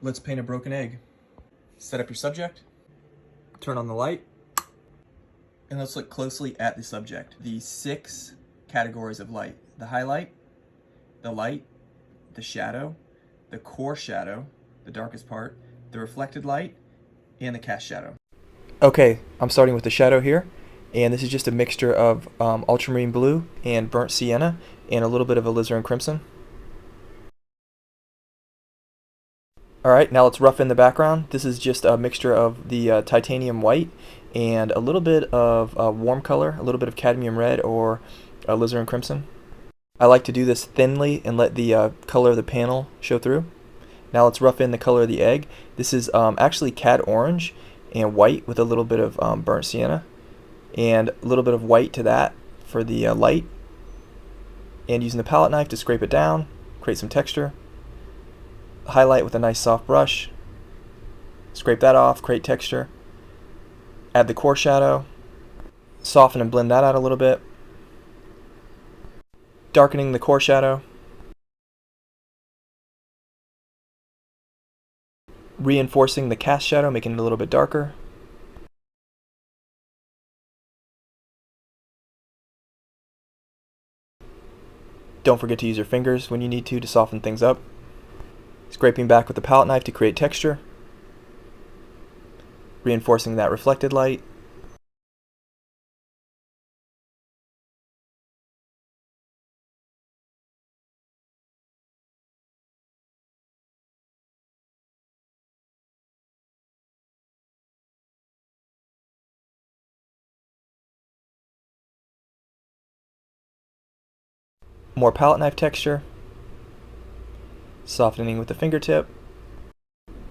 Let's paint a broken egg. Set up your subject, turn on the light, and let's look closely at the subject. The 6 categories of light: the highlight, the light, the shadow, the core shadow, the darkest part, the reflected light, and the cast shadow. Okay, I'm starting with the shadow here, and this is just a mixture of ultramarine blue and burnt sienna and a little bit of alizarin crimson. Alright, now let's rough in the background. This is just a mixture of the titanium white and a little bit of warm color, a little bit of cadmium red or alizarin crimson. I like to do this thinly and let the color of the panel show through. Now let's rough in the color of the egg. This is actually cad orange and white with a little bit of burnt sienna and a little bit of white to that for the light, and using the palette knife to scrape it down, create some texture. Highlight with a nice soft brush, scrape that off, create texture, add the core shadow, soften and blend that out a little bit, darkening the core shadow, reinforcing the cast shadow, making it a little bit darker, don't forget to use your fingers when you need to soften things up. Scraping back with the palette knife to create texture, reinforcing that reflected light, more palette knife texture, softening with the fingertip.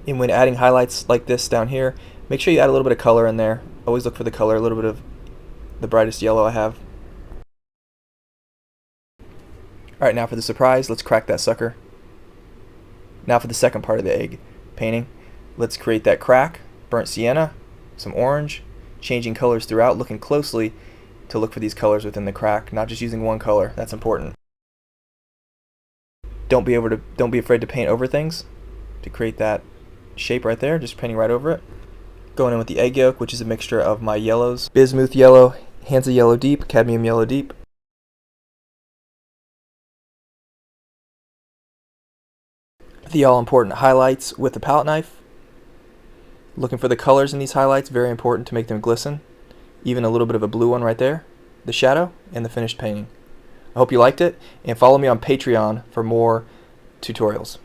And when adding highlights like this down here, make sure you add a little bit of color in there. Always look for the color, a little bit of the brightest yellow I have. Alright, now for the surprise, let's crack that sucker. Now for the second part of the egg painting. Let's create that crack, burnt sienna, some orange, changing colors throughout, looking closely to look for these colors within the crack, not just using one color. That's important. Don't be afraid to paint over things to create that shape right there, just painting right over it. Going in with the egg yolk, which is a mixture of my yellows: bismuth yellow, Hansa yellow deep, cadmium yellow deep. The all-important highlights with the palette knife. Looking for the colors in these highlights, very important to make them glisten. Even a little bit of a blue one right there. The shadow and the finished painting. I hope you liked it, and follow me on Patreon for more tutorials.